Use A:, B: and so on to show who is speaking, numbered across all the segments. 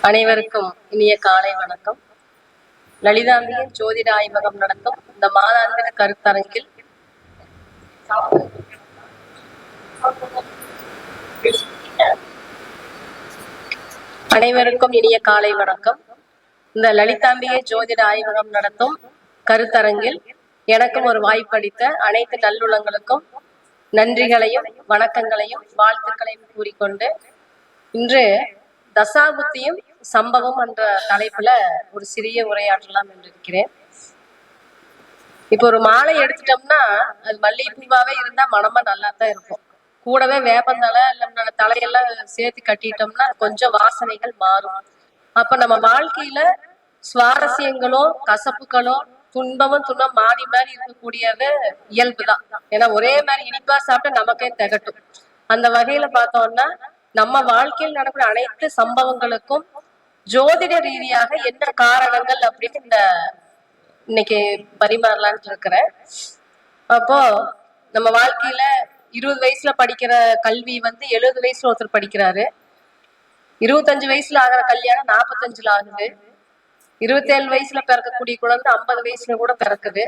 A: அனைவருக்கும் இனிய காலை வணக்கம். லலிதாம்பிகை ஜோதிட ஆய்வகம் நடத்தும் இந்த மாதாந்திர கருத்தரங்கில் அனைவருக்கும் இனிய காலை வணக்கம். இந்த லலிதாம்பிகை ஜோதிட ஆய்வகம் நடத்தும் கருத்தரங்கில் எனக்கும் ஒரு வாய்ப்பளித்த அனைத்து நல்லுள்ளங்களுக்கும் நன்றிகளையும் வணக்கங்களையும் வாழ்த்துக்களையும் கூறிக்கொண்டு இன்று தசாபுத்தியும் சம்பவம் என்ற தலைப்புல ஒரு சிறிய உரையாற்றலாம் என்று இருக்கிறேன். இப்போ ஒரு மாலை எடுத்துட்டோம்னா அது மல்லிகைப்பூவாவே இருந்தா மனமா நல்லா தான் இருக்கும். கூடவே வேப்பந்தலை இல்ல தலையெல்லாம் சேர்த்து கட்டிட்டோம்னா கொஞ்சம் வாசனைகள் மாறும். அப்ப நம்ம வாழ்க்கையில சுவாரஸ்யங்களோ கசப்புகளோ துன்பமும் துன்பம் மாறி மாறி இருக்கக்கூடியது இயல்புதான். ஏன்னா ஒரே மாதிரி இனிப்பா சாப்பிட்டு நமக்கே திகட்டும். அந்த வகையில பார்த்தோம்னா நம்ம வாழ்க்கையில் நடக்கிற அனைத்து சம்பவங்களுக்கும் ஜோதிட ரீதியாக என்ன காரணங்கள் அப்படின்னு இன்னைக்கு பரிமாறலான்னு இருக்கிறேன். அப்போ நம்ம வாழ்க்கையில 20 வயசுல படிக்கிற கல்வி 70 வயசுல ஒருத்தர் படிக்கிறாரு. 25 வயசுல ஆகிற கல்யாணம் 45ல ஆகுது. 27 வயசுல பிறக்கக்கூடிய குழந்தை 50 வயசுல கூட பிறக்குது.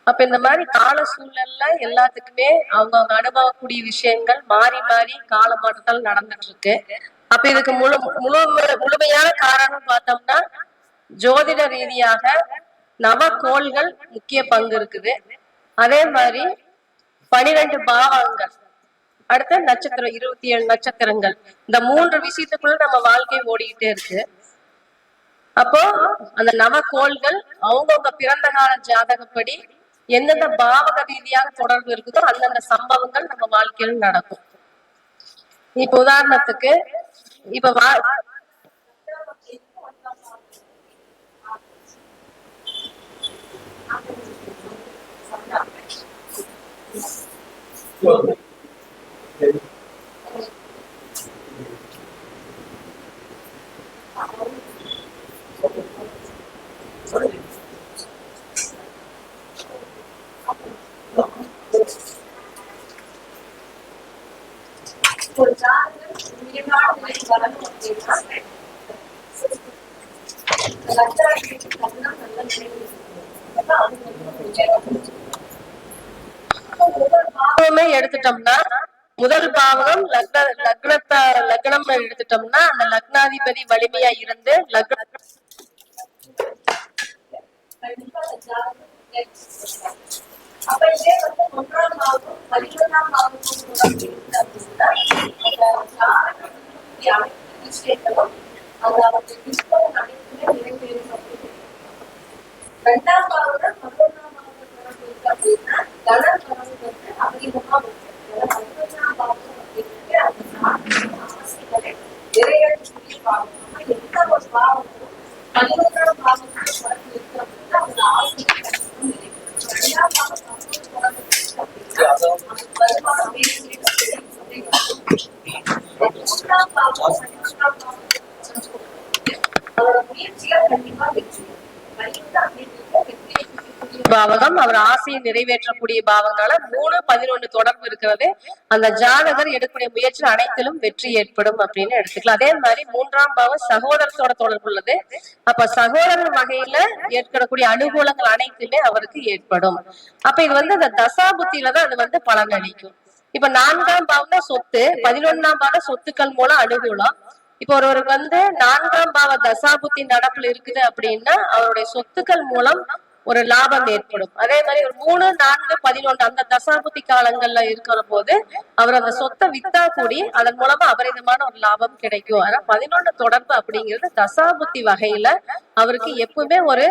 A: அப்ப இந்த மாதிரி கால சூழல்ல எல்லாத்துக்குமே அவங்க அனுபவக்கூடிய விஷயங்கள் மாறி மாறி கால மாற்றத்தால் நடந்துட்டு இருக்கு. அப்ப இதுக்கு முழுமையான காரணம் பார்த்தோம்னா ஜோதிட ரீதியாக நவகோள்கள் முக்கிய பங்கு இருக்குது. அதே மாதிரி 12 பாவங்கள், அடுத்த நட்சத்திரம் 27 நட்சத்திரங்கள், இந்த 3 விஷயத்துக்குள்ள நம்ம வாழ்க்கை ஓடிக்கிட்டே இருக்கு. அப்போ அந்த நவகோள்கள் அவங்கவுங்க பிறந்த கால ஜாதகப்படி எந்தெந்த பாவக ரீதியாக தொடர்பு இருக்குதோ அந்தந்த சம்பவங்கள் நம்ம வாழ்க்கையில் நடக்கும். இப்ப உதாரணத்துக்கு இப்ப எடுத்துட்டோம்னா முதல் பாவகம் லக்னம் எடுத்துட்டோம்னா அந்த லக்னாதிபதி வலிமையா இருந்து அப்ப இதே ஒன்றாம் பாவம் 11ஆம் விஷயங்களும் அது அவருக்கு நிறைவேறும். 2ஆம் பாவம் 11ஆம் பாவம் அப்படின்னா கடன் தொடர்பு அதிகமா இருக்கு. 11ஆம் பாவம் அப்படிங்கிறது அந்த ஆசைகளை நிறைவேற்றக்கூடிய பாவம். எந்த ஒரு பாவமும் 11ஆம் பாவத்துக்கு தொடர்பு இருக்கு அப்படின்னா அந்த ஆசைகள் நிறைவேறும். 2ஆம் பாவம் பாவகம் அவர் ஆசையை நிறைவேற்றக்கூடிய பாவங்களால 3-11 தொடர்பு இருக்கிறது. அந்த ஜாதகர் எடுக்கக்கூடிய முயற்சியில் அனைத்திலும் வெற்றி ஏற்படும் அப்படின்னு எடுத்துக்கலாம். அதே மாதிரி 3ஆம் பாவம் சகோதரத்தோட தொடர்பு உள்ளது. அப்ப சகோதரர் வகையில ஏற்படக்கூடிய அனுகூலங்கள் அனைத்துமே அவருக்கு ஏற்படும். அப்ப இது அந்த தசாபுத்தியில தான் அது பலன் அளிக்கும். இப்ப 4ஆம் பாவம் சொத்து, 11ஆம் பாவம் சொத்துக்கள் மூலம் அனுகூலம். இப்ப ஒருவருக்கு 4ஆம் பாவ தசாபுத்தி நடப்புல இருக்குது அப்படின்னா அவருடைய சொத்துக்கள் மூலம் ஒரு லாபம் ஏற்படும். அதே மாதிரி ஒரு 3, 4, 11 அந்த தசாபுத்தி காலங்கள்ல இருக்கிற போது அவர் அந்த சொத்தை வித்தா கூடி அதன் மூலமா அபரிதமான ஒரு லாபம் கிடைக்கும். ஆனா 11 தொடர்பு அப்படிங்கிறது தசாபுத்தி வகையில அவருக்கு எப்பவுமே ஒரு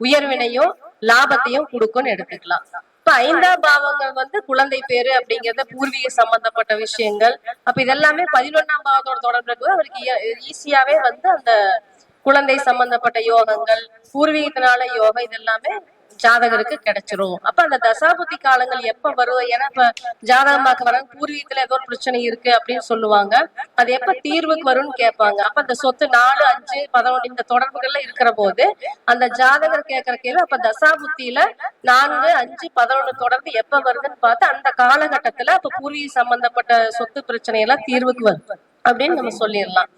A: உயர்வினையும் லாபத்தையும் கொடுக்கும்னு எடுத்துக்கலாம். இப்ப 5ஆம் பாவங்கள் குழந்தை பேரு அப்படிங்கறது பூர்வீக சம்பந்தப்பட்ட விஷயங்கள். அப்ப இதெல்லாமே 11ஆம் பாவத்தோட தொடர்பு இருக்குது. அவருக்கு ஈஸியாவே அந்த குழந்தை சம்பந்தப்பட்ட யோகங்கள், பூர்வீகத்தினால யோகம், இதெல்லாமே ஜாதகருக்கு கிடைச்சிரும். அப்ப அந்த தசாபுத்தி காலங்கள் எப்ப வரும்? ஏன்னா இப்ப ஜாதகம் பார்க்க வர பூர்வீகத்துல ஏதோ ஒரு பிரச்சனை இருக்கு அப்படின்னு சொல்லுவாங்க. அது எப்ப தீர்வுக்கு வரும்னு கேட்பாங்க. அப்ப அந்த சொத்து 4, 5, 11 இந்த தொடர்புகள்ல இருக்கிற போது அந்த ஜாதகர் கேட்கிற கேள்வி அப்ப தசாபுத்தியில 4, 5, 11 தொடர்பு எப்ப வருதுன்னு பார்த்து அந்த காலகட்டத்துல அப்ப பூர்வீக சம்பந்தப்பட்ட சொத்து பிரச்சனை எல்லாம் தீர்வுக்கு வரும் அப்படின்னு நம்ம சொல்லிடலாம்.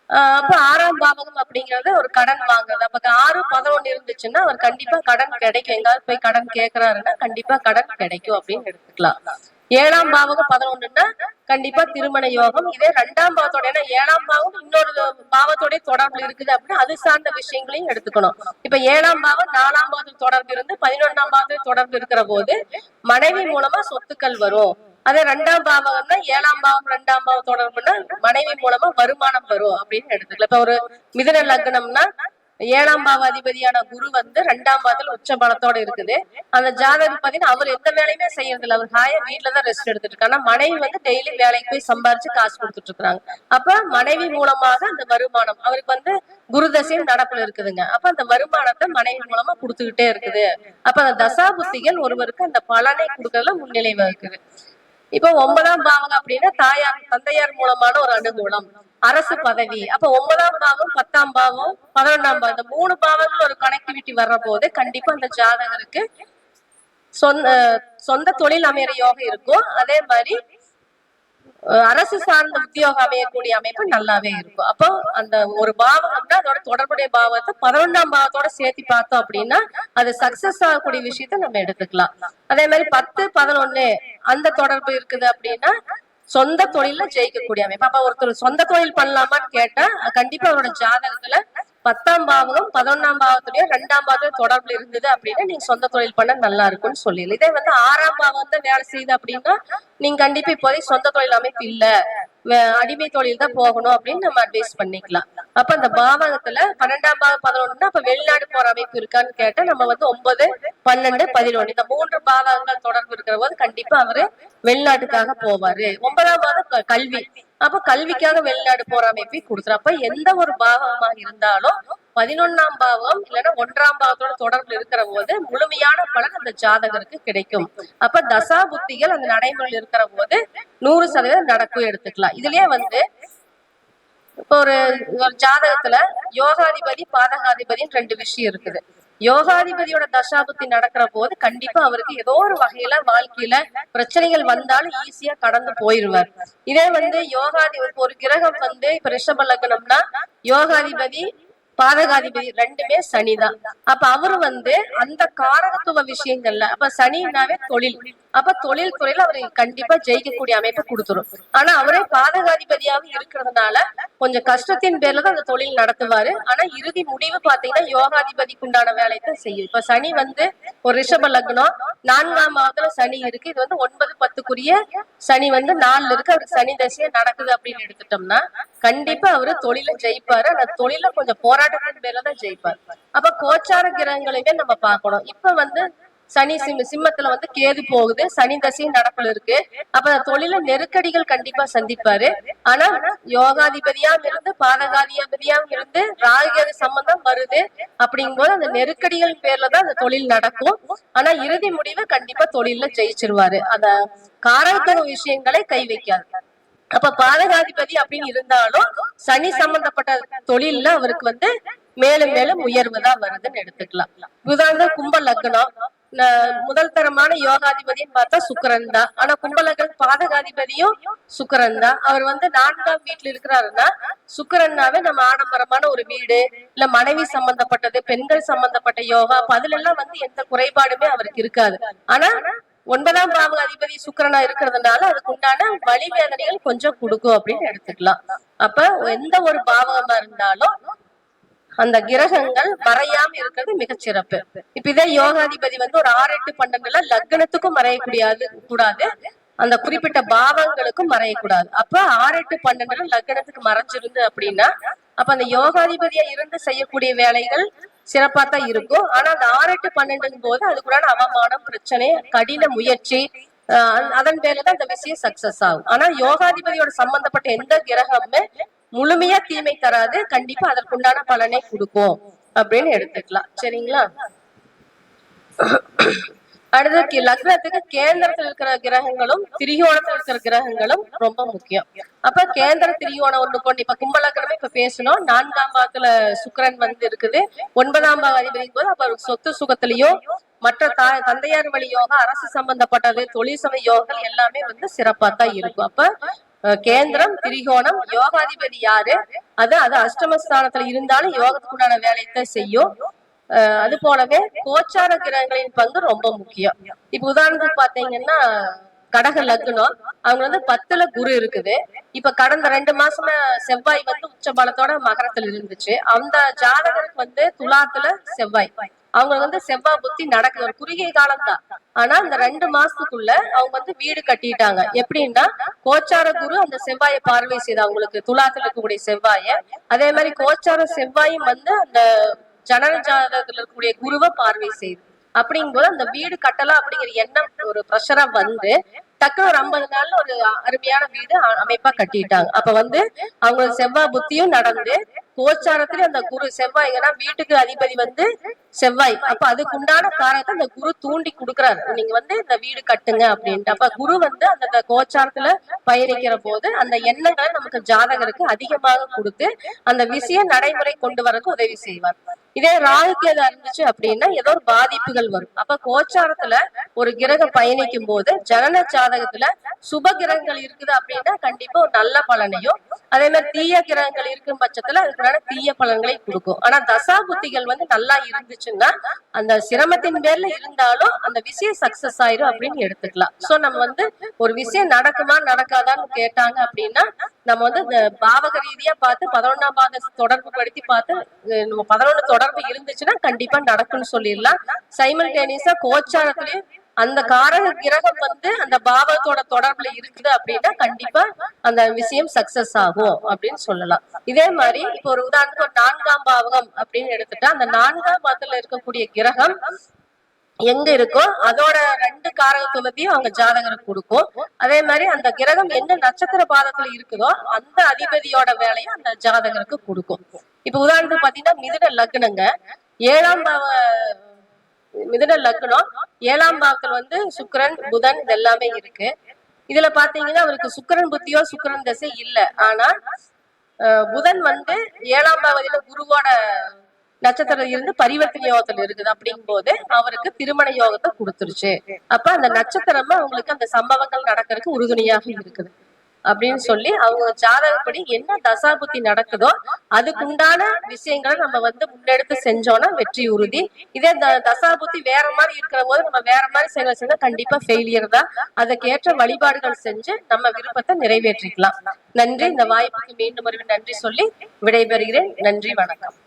A: அப்ப 6ஆம் பாவகம் அப்படிங்கிறது ஒரு கடன் வாங்குறது. அப்ப 6, 11 இருந்துச்சுன்னா அவர் கண்டிப்பா கடன் கிடைக்கும். எங்காவது போய் கடன் கேட்கிறாருன்னா கண்டிப்பா கடன் கிடைக்கும் அப்படின்னு எடுத்துக்கலாம். 7ஆம் பாவகம் 11ன்னா கண்டிப்பா திருமண யோகம். இதே 2ஆம் பாவத்தோட, ஏன்னா 7ஆம் பாவம் இன்னொரு பாவத்தோட தொடர்பு இருக்குது அப்படின்னா அது சார்ந்த விஷயங்களையும் எடுத்துக்கணும். இப்ப 7ஆம் பாவம் 4ஆம் பாவத்தில் தொடர்பு இருந்து 11ஆம் பாவத்தில் தொடர்பு இருக்கிற போது மனைவி மூலமா சொத்துக்கள் வரும். அதே 2ஆம் பாவம்னா 7ஆம் பாவம் 2ஆம் பாவம் தொடர்புன்னா மனைவி மூலமா வருமானம் வரும் அப்படின்னு எடுத்துக்கலாம். இப்ப ஒரு மிதுன லக்னம்னா 7ஆம் பாவ அதிபதியான குரு வந்து 2ஆம் பாவத்துல உச்ச பலத்தோட இருக்குது. அந்த ஜாதகம் பாத்தீங்கன்னா அவர் எந்த வேலையுமே செய்யறது இல்லை. அவர் ஹாயா வீட்டுலதான் ரெஸ்ட் எடுத்துட்டு இருக்காங்க. மனைவி வந்து டெய்லி வேலைக்கு போய் சம்பாரிச்சு காசு கொடுத்துட்டு இருக்காங்க. அப்ப மனைவி மூலமாக அந்த வருமானம் அவருக்கு வந்து குருதசையும் நடப்புல இருக்குதுங்க. அப்ப அந்த வருமானத்தை மனைவி மூலமா கொடுத்துக்கிட்டே இருக்குது. அப்ப அந்த தசா புத்திகள் ஒருவருக்கு அந்த பலனை கொடுக்கறதுல முன்னிலை வகுக்குது. இப்ப 9ஆம் பாவம் அப்படின்னா தந்தையார் மூலமான ஒரு அனுகூலம், அரசு பதவி. அப்ப 9ஆம் பாவம் 10ஆம் பாவம் 11ஆம் பாவம் இந்த 3 பாவங்கள் ஒரு கனெக்டிவிட்டி வர்ற போது கண்டிப்பா அந்த ஜாதகருக்கு சொந்த தொழில் அமைகிற யோகம் இருக்கும். அதே மாதிரி அரசு சார்ந்த உத்தியோகம் அமையக்கூடிய அமைப்பு நல்லாவே இருக்கும். அப்போ அந்த ஒரு பாவம்னா அதோட தொடர்புடைய பாவத்தை 11ஆம் பாவத்தோட சேர்த்து பார்த்தோம் அப்படின்னா அது சக்சஸ் ஆகக்கூடிய விஷயத்த நம்ம எடுத்துக்கலாம். அதே மாதிரி 10, 11 அந்த தொடர்பு இருக்குது அப்படின்னா சொந்த தொழில ஜெயிக்கக்கூடிய அமைப்பு. அப்ப ஒருத்தர் சொந்த தொழில் பண்ணலாமான்னு கேட்டா கண்டிப்பா அவரோட ஜாதகத்துல 10ஆம் பாவகம் 11ஆம் பாவத்துடைய 2ஆம் பாவத்துல தொடர்புல இருந்தது அப்படின்னா நீங்க சொந்த தொழில் பண்ண நல்லா இருக்கும்னு சொல்லிடலாம். இதே வந்து 6ஆம் பாவம் தான் வேலை செய்யுது அப்படின்னா நீங்க கண்டிப்பா இப்போதைக்கு சொந்த தொழில் அமைப்பு இல்ல, அடிமை தொழில் தான் போகணும் அப்படின்னு நம்ம அட்வைஸ் பண்ணிக்கலாம். அப்ப அந்த பாவகத்துல 12ஆம் பாவம் 11 அப்ப வெளிநாடு போற அமைப்பு இருக்கான்னு கேட்டா நம்ம வந்து 9, 12, 11 இந்த 3 பாவகங்கள் தொடர்பு இருக்கிற போது கண்டிப்பா அவரு வெளிநாட்டுக்காக போவாரு. 9ஆம் பாவம் கல்வி, அப்ப கல்விக்காக வெளிநாடு போற அமைப்பை கொடுத்துரும். அப்ப எந்த ஒரு பாவகமா இருந்தாலும் 11ஆம் பாவம் இல்லைன்னா 1ஆம் பாவத்தோட தொடர்பு இருக்கிற போது முழுமையான பலன் அந்த ஜாதகருக்கு கிடைக்கும். அப்ப தசா புத்திகள் அந்த நடைமுறையில் இருக்கிற போது 100% நடக்கும் எடுத்துக்கலாம். இதுலயே வந்து இப்ப ஒரு ஜாதகத்துல யோகாதிபதி பாதகாதிபதின்னு 2 விஷயம் இருக்குது. யோகாதிபதியோட தசாபுத்தி நடக்கிற போது கண்டிப்பா அவருக்கு ஏதோ ஒரு வகையில வாழ்க்கையில பிரச்சனைகள் வந்தாலும் ஈஸியா கடந்து போயிருவார். இதே வந்து யோகாதிபதி ஒரு கிரகம் வந்து இப்ப ரிஷப லக்னம்னா யோகாதிபதி பாதகாதிபதி 2மே சனிதான். அப்ப அவரு வந்து அந்த காரகத்துவ விஷயங்கள்ல அப்ப சனினாவே தொழில், அப்ப தொழில் துறையில அவரு கண்டிப்பா ஜெயிக்கக்கூடிய அமைப்பை கொடுத்துரும். ஆனா அவரே பாதகாதிபதியாக இருக்கிறதுனால கொஞ்சம் கஷ்டத்தின் பேர்ல தான் அந்த தொழில் நடத்துவாரு. ஆனா இறுதி முடிவு பாத்தீங்கன்னா யோகாதிபதிக்கு உண்டான வேலையை தான் செய்யும். இப்ப சனி வந்து ஒரு ரிஷப லக்னம் 4ஆம் பாவத்துல சனி இருக்கு. இது வந்து 9, 10க்குரிய சனி வந்து 4 இருக்கு. அவருக்கு சனி தசையா நடக்குது அப்படின்னு எடுத்துட்டோம்னா கண்டிப்பா அவரு தொழில ஜெயிப்பாரு. அந்த தொழில கொஞ்சம் போராட்டத்தின் பேர்லதான் ஜெயிப்பாரு. அப்ப கோச்சார கிரகங்களையுமே நம்ம பார்க்கணும். இப்ப வந்து சனி சிம்மத்துல வந்து கேது போகுது, சனி தசையும் நடப்புல இருக்கு. அப்ப தொழில நெருக்கடிகள் கண்டிப்பா சந்திப்பாரு. ஆனா யோகாதிபதியாம் இருந்து பாதகாதிபதியாம் இருந்து ராகுகேது சம்பந்தம் வருது அப்படிங்கும் போது அந்த நெருக்கடிகள் பேர்லதான் அந்த தொழில் நடக்கும். ஆனா இறுதி முடிவு கண்டிப்பா தொழில ஜெயிச்சிருவாரு. அந்த காரத்துவ விஷயங்களை கை வைக்காது. அப்ப பாதகாதிபதி அப்படின்னு இருந்தாலும் சனி சம்பந்தப்பட்ட தொழில்ல அவருக்கு வந்து மேலும் மேலும் உயர்வு தான் வருதுன்னு எடுத்துக்கலாம். உதாரணம் கும்ப லக்னம் முதல் தரமான யோகாதிபதினு பார்த்தா சுக்கிரன் தான். ஆனா கும்பலக்ன பாதகாதிபதியும் சுக்கிரன் தான். அவர் வந்து 4ஆம் வீட்டுல இருக்கிறாருன்னா சுக்கிரன்னாவே நம்ம ஆடம்பரமான ஒரு வீடு இல்ல மனைவி சம்பந்தப்பட்டது பெண்கள் சம்பந்தப்பட்ட யோகா அதுல எல்லாம் வந்து எந்த குறைபாடுமே அவருக்கு இருக்காது. ஆனா 9ஆம் பாவ அதிபதி சுக்கிரனா இருக்கிறதுனால அதுக்கு உண்டான வலி வேதனைகள் கொஞ்சம் கொடுக்கும் அப்படின்னு எடுத்துக்கலாம். அப்ப எந்த ஒரு பாவகமா இருந்தாலும் அந்த கிரகங்கள் மறையாம இருக்கிறது மிகச்சிறப்பு. இப்ப இதே யோகாதிபதி வந்து ஒரு 6, 8, 12 லக்னத்துக்கும் கூடாது, அந்த குறிப்பிட்ட பாவங்களுக்கும் மறையக்கூடாது. அப்ப 6, 8, 12 லக்னத்துக்கு மறைஞ்சிருந்து அப்படின்னா அப்ப அந்த யோகாதிபதியா இருந்து செய்யக்கூடிய வேலைகள் சிறப்பா தான் இருக்கும். ஆனா அந்த 6, 8, 12 போது அதுக்குள்ளான அவமானம், பிரச்சனை, கடின முயற்சி அதன் பேர்லதான் அந்த விஷயம் சக்சஸ் ஆகும். ஆனா யோகாதிபதியோட சம்பந்தப்பட்ட எந்த கிரகமுமே முழுமையா தீமை தராது, கண்டிப்பா அதற்குண்டான பலனை கொடுக்கும் அப்படின்னு எடுத்துக்கலாம். சரிங்களா? அடுத்து லக்னத்துக்கு கேந்திரத்தில் இருக்கிற கிரகங்களும் திரிகோணத்தில் இருக்கிற கிரகங்களும் ரொம்ப முக்கியம். அப்ப கேந்திர திரிகோணம் ஒண்ணு கொண்டு இப்ப கும்பலக்கணமே இப்ப பேசணும். 4ஆம் பாவத்துல சுக்கிரன் வந்து இருக்குது. 9ஆம் பாவ அதிபதி போது அப்ப சொத்து சுகத்திலையும் மற்ற தந்தையார் வழி யோகம் அரசு சம்பந்தப்பட்டது தொழில் சமய யோகம் எல்லாமே வந்து சிறப்பா தான் இருக்கும். அப்ப கேந்திரம், திரிகோணம், யோகாதிபதி யாரு, அது அஷ்டமஸ்தானத்துல இருந்தாலும் யோகத்துக்குண்டான வேலையத்தான் செய்யும். அது போலவே கோச்சார கிரகங்களின் பங்கு ரொம்ப முக்கியம். இப்ப உதாரணத்துக்கு பாத்தீங்கன்னா கடக லக்னம், அவங்க 10ல குரு இருக்குது. இப்ப கடந்த 2 மாசமா செவ்வாய் உச்ச பலத்தோட மகரத்துல இருந்துச்சு. அந்த ஜாதகருக்கு துலாத்துல செவ்வாய், அவங்க செவ்வாய் புத்தி நடக்குது, ஒரு குறுகிய காலம் தான். ஆனா அந்த 2 மாசத்துக்குள்ள அவங்க வீடு கட்டிட்டாங்க. எப்படின்னா கோச்சார குரு அந்த செவ்வாயை பார்வை செய்து, அவங்களுக்கு துலாத்துல இருக்கக்கூடிய செவ்வாய, அதே மாதிரி கோச்சார செவ்வாயும் அந்த ஜனன ஜாதகத்துல இருக்கக்கூடிய குருவை பார்வை செய்யுது. அப்படிங்கும்போது அந்த வீடு கட்டலாம் அப்படிங்கிற எண்ணம் ஒரு பிரஷரா டக்குனு ஒரு 50 நாள்ல ஒரு அருமையான வீடு அமைப்பா கட்டிட்டாங்க. அப்ப அவங்க செவ்வாய் புத்தியும் நடந்து, கோச்சாரத்துல அந்த குரு செவ்வாய், ஏன்னா வீட்டுக்கு அதிபதி செவ்வாய், அப்ப அதுக்கு உண்டான காரணத்தை அந்த குரு தூண்டி கொடுக்குறாரு, நீங்க இந்த வீடு கட்டுங்க அப்படின்ட்டு. அப்ப குரு அந்த கோச்சாரத்துல பயணிக்கிற போது அந்த எண்ணங்களை நமக்கு ஜாதகருக்கு அதிகமாக கொடுத்து அந்த விஷயம் நடைமுறை கொண்டு வரக்கு உதவி செய்வார். இதே ராகுக்கு எது இருந்துச்சு அப்படின்னா ஏதோ ஒரு பாதிப்புகள் வரும். அப்ப கோச்சாரத்துல ஒரு கிரகம் பயணிக்கும் போது ஜனன ஜாதகத்துல சுப கிரகங்கள் இருக்குது அப்படின்னா கண்டிப்பா ஒரு நல்ல பலனையும், அதே மாதிரி தீய கிரகங்கள் இருக்கும் பட்சத்துல அதுக்குனால தீய பலன்களை கொடுக்கும். ஆனா தசா புத்திகள் நல்லா இருந்துச்சுன்னா அந்த சிரமத்தின் பேர்ல இருந்தாலும் அந்த விஷயம் சக்சஸ் ஆயிரும் அப்படின்னு எடுத்துக்கலாம். சோ நம்ம ஒரு விஷயம் நடக்குமா நடக்காதான்னு கேட்டாங்க அப்படின்னா நம்ம இந்த பாவக ரீதியா பார்த்து 11ஆம் பாத தொடர்பு படுத்தி பார்த்து 11 தொடர்பு இருந்துச்சுன்னா கண்டிப்பா நடக்கும்னு சொல்லிடலாம். சைமல்டேனியஸா கோச்சாரத்திலயும் அந்த காரக கிரகம் அந்த பாவத்தோட தொடர்புல இருக்குது அப்படின்னா கண்டிப்பா அந்த விஷயம் சக்சஸ் ஆகும் அப்படின்னு சொல்லலாம். இதே மாதிரி இப்ப ஒரு உதாரணத்துக்கு 4ஆம் பாவகம் அப்படின்னு எடுத்துட்டா அந்த 4ஆம் பாவத்துல இருக்கக்கூடிய கிரகம் எங்க இருக்கோ அதோட 2 காரகத்துவத்தையும் அவங்க ஜாதகருக்கு கொடுக்கும். அதே மாதிரி அந்த கிரகம் எந்த நட்சத்திர பாதத்துல இருக்குதோ அந்த அதிபதியோட வேலையை அந்த ஜாதகருக்கு கொடுக்கும். இப்ப உதாரணத்துக்கு பாத்தீங்கன்னா மிதுன லக்னங்க, 7ஆம் பாவ மிதுன லக்னம் 7ஆம் பாவத்துல சுக்கிரன் புதன் இதெல்லாமே இருக்கு. இதுல பாத்தீங்கன்னா அவருக்கு சுக்கிரன் புத்தியோ சுக்கிரன் தசை இல்ல. ஆனா புதன் 7ஆம் பாவத்துல குருவோட நட்சத்திரம் இருந்து பரிவர்த்தனை யோகத்துல இருக்குது. அப்படிங்கும் போது அவருக்கு திருமண யோகத்தை கொடுத்துருச்சு. அப்ப அந்த நட்சத்திரமா அவங்களுக்கு அந்த சம்பவங்கள் நடக்கிறதுக்கு உறுதுணையாக இருக்குது அப்படின்னு சொல்லி அவங்க ஜாதகப்படி என்ன தசாபுத்தி நடக்குதோ அதுக்குண்டான விஷயங்களை நம்ம முன்னெடுத்து செஞ்சோம்னா வெற்றி உறுதி. இதே தசாபுத்தி வேற மாதிரி இருக்கிற போது நம்ம வேற மாதிரி செஞ்சா கண்டிப்பா ஃபெயிலியர் தான். அதுக்கேற்ற வழிபாடுகள் செஞ்சு நம்ம விருப்பத்தை நிறைவேற்றிக்கலாம். நன்றி. இந்த வாய்ப்புக்கு மீண்டும் ஒரு நன்றி சொல்லி விடைபெறுகிறேன். நன்றி, வணக்கம்.